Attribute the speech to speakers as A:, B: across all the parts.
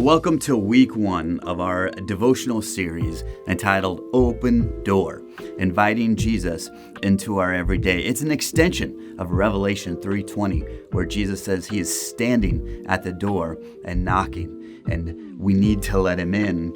A: Welcome to week 1 of our devotional series entitled Open Door, inviting Jesus into our everyday. It's an extension of Revelation 3:20, where Jesus says he is standing at the door and knocking, and we need to let him in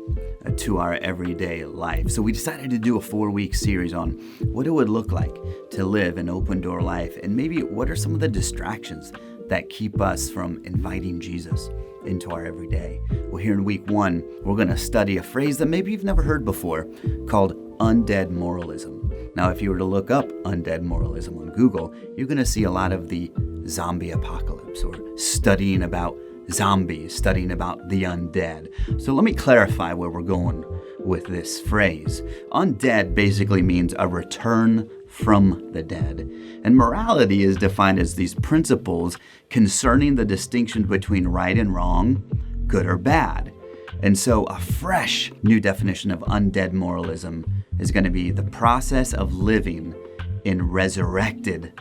A: to our everyday life. So we decided to do a 4-week series on what it would look like to live an open door life, and maybe what are some of the distractions that keep us from inviting Jesus into our everyday. Well, here in week 1, we're going to study a phrase that maybe you've never heard before called Undead Moralism. Now, if you were to look up Undead Moralism on Google, you're going to see a lot of the zombie apocalypse or studying about zombies, studying about the undead. So let me clarify where we're going with this phrase. Undead basically means a return from the dead. And morality is defined as these principles concerning the distinction between right and wrong, good or bad. And so a fresh new definition of undead moralism is going to be the process of living in resurrected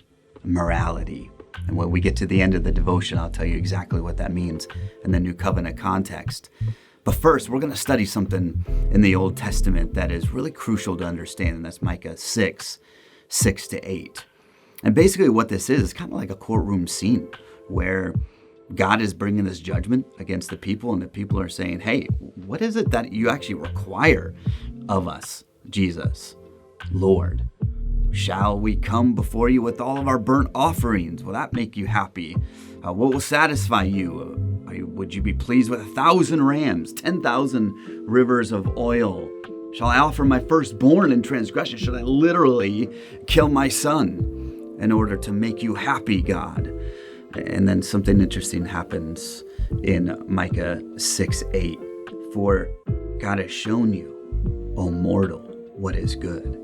A: morality. And when we get to the end of the devotion, I'll tell you exactly what that means in the New Covenant context. But first, we're going to study something in the Old Testament that is really crucial to understand, and that's Micah 6:6-8. And basically what this is kind of like a courtroom scene where God is bringing this judgment against the people, and the people are saying, hey, what is it that you actually require of us, Jesus, Lord? Shall we come before you with all of our burnt offerings? Will that make you happy? What will satisfy you? Would you be pleased with 1,000 rams, 10,000 rivers of oil? Shall I offer my firstborn in transgression? Should I literally kill my son in order to make you happy, God? And then something interesting happens in Micah 6:8. For God has shown you, O mortal, what is good.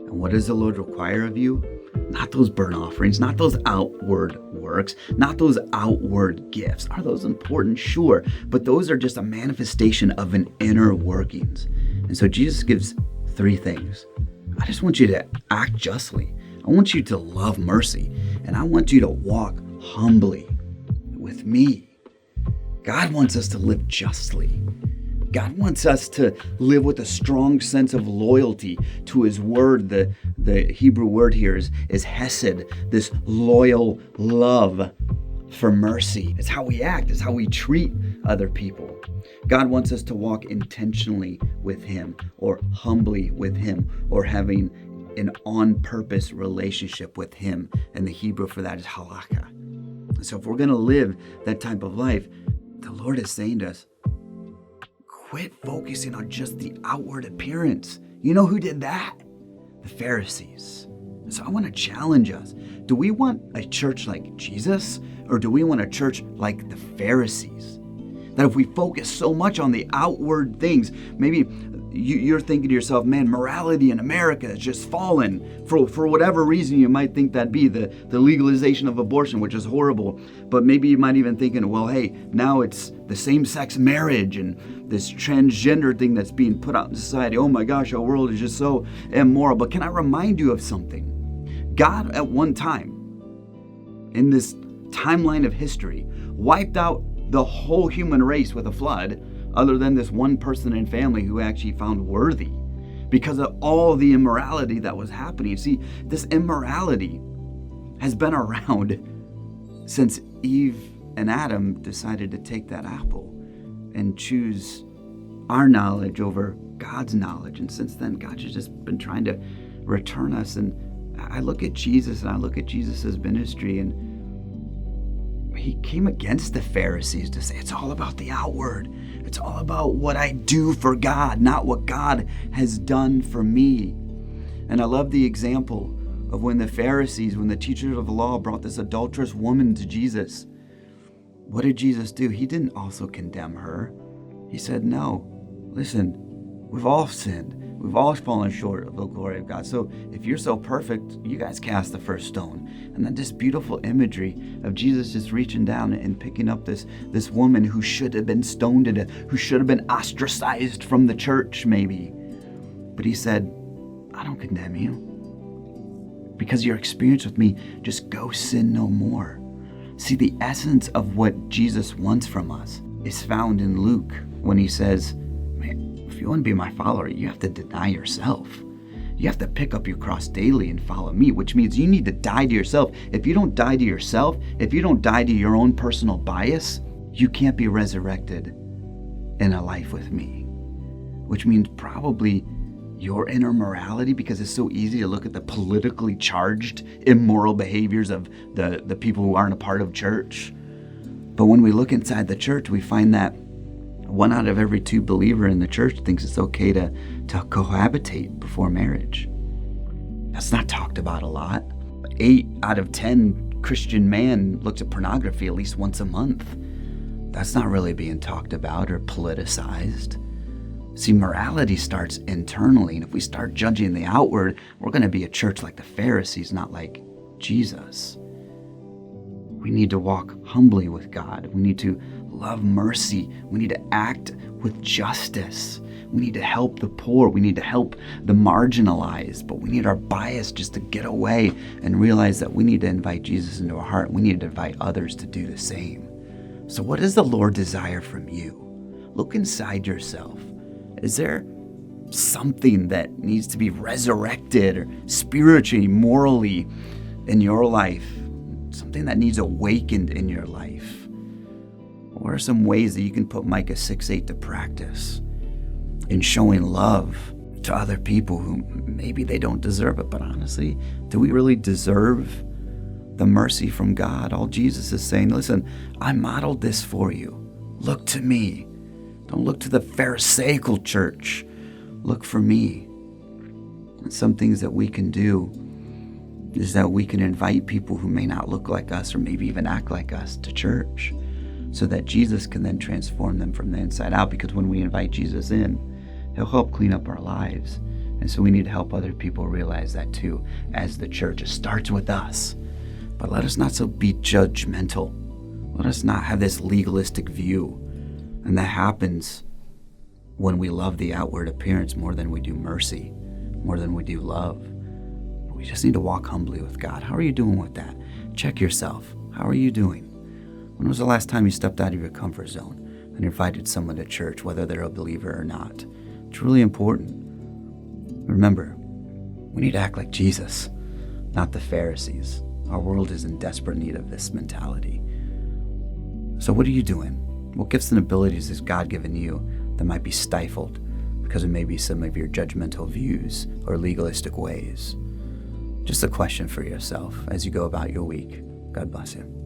A: And what does the Lord require of you? Not those burnt offerings, not those outward works, not those outward gifts. Are those important? Sure. But those are just a manifestation of an inner workings. And so Jesus gives 3 things. I just want you to act justly. I want you to love mercy. And I want you to walk humbly with me. God wants us to live justly. God wants us to live with a strong sense of loyalty to his word. The Hebrew word here is hesed, this loyal love for mercy. It's how we act. It's how we treat other people. God wants us to walk intentionally with him, or humbly with him, or having an on-purpose relationship with him. And the Hebrew for that is halakha. So if we're going to live that type of life, the Lord is saying to us, quit focusing on just the outward appearance. You know who did that? The Pharisees. So I want to challenge us. Do we want a church like Jesus, or do we want a church like the Pharisees? That if we focus so much on the outward things, maybe you're thinking to yourself, man, morality in America has just fallen for whatever reason you might think that be, the legalization of abortion, which is horrible. But maybe you might even thinking, well, hey, now it's the same-sex marriage and this transgender thing that's being put out in society. Oh my gosh, our world is just so immoral. But can I remind you of something? God at one time, in this timeline of history, wiped out the whole human race with a flood, other than this one person and family who actually found worthy because of all the immorality that was happening. See, this immorality has been around since Eve and Adam decided to take that apple and choose our knowledge over God's knowledge. And since then, God has just been trying to return us. And I look at Jesus and I look at Jesus' ministry, and he came against the Pharisees to say it's all about the outward. It's all about what I do for God, not what God has done for me. And I love the example of when the Pharisees, when the teachers of the law brought this adulterous woman to Jesus. What did Jesus do? He didn't also condemn her. He said, no, listen, we've all sinned. We've all fallen short of the glory of God. So if you're so perfect, you guys cast the first stone. And then this beautiful imagery of Jesus just reaching down and picking up this woman who should have been stoned to death, who should have been ostracized from the church maybe. But he said, I don't condemn you. Because your experience with me, just go sin no more. See, the essence of what Jesus wants from us is found in Luke when he says, man, if you want to be my follower, you have to deny yourself. You have to pick up your cross daily and follow me, which means you need to die to yourself. If you don't die to yourself, if you don't die to your own personal bias, you can't be resurrected in a life with me. Which means probably your inner morality, because it's so easy to look at the politically charged, immoral behaviors of the people who aren't a part of church. But when we look inside the church, we find that 1 out of every 2 believers in the church thinks it's okay to cohabitate before marriage. That's not talked about a lot. 8 out of 10 Christian men looks at pornography at least once a month. That's not really being talked about or politicized. See, morality starts internally, and if we start judging the outward, we're going to be a church like the Pharisees, not like Jesus. We need to walk humbly with God. We need to love mercy. We need to act with justice. We need to help the poor. We need to help the marginalized. But we need our bias just to get away and realize that we need to invite Jesus into our heart. We need to invite others to do the same. So what does the Lord desire from you? Look inside yourself. Is there something that needs to be resurrected or spiritually, morally in your life? Something that needs awakened in your life? What are some ways that you can put Micah 6:8 to practice in showing love to other people who maybe they don't deserve it? But honestly, do we really deserve the mercy from God? All Jesus is saying, listen, I modeled this for you. Look to me. Don't look to the Pharisaical church. Look for me. And some things that we can do is that we can invite people who may not look like us or maybe even act like us to church, so that Jesus can then transform them from the inside out. Because when we invite Jesus in, he'll help clean up our lives. And so we need to help other people realize that too as the church. It starts with us. But let us not so be judgmental. Let us not have this legalistic view. And that happens when we love the outward appearance more than we do mercy, more than we do love. We just need to walk humbly with God. How are you doing with that? Check yourself. How are you doing? When was the last time you stepped out of your comfort zone and invited someone to church, whether they're a believer or not? It's really important. Remember, we need to act like Jesus, not the Pharisees. Our world is in desperate need of this mentality. So what are you doing? What gifts and abilities has God given you that might be stifled because of maybe some of your judgmental views or legalistic ways? Just a question for yourself as you go about your week. God bless you.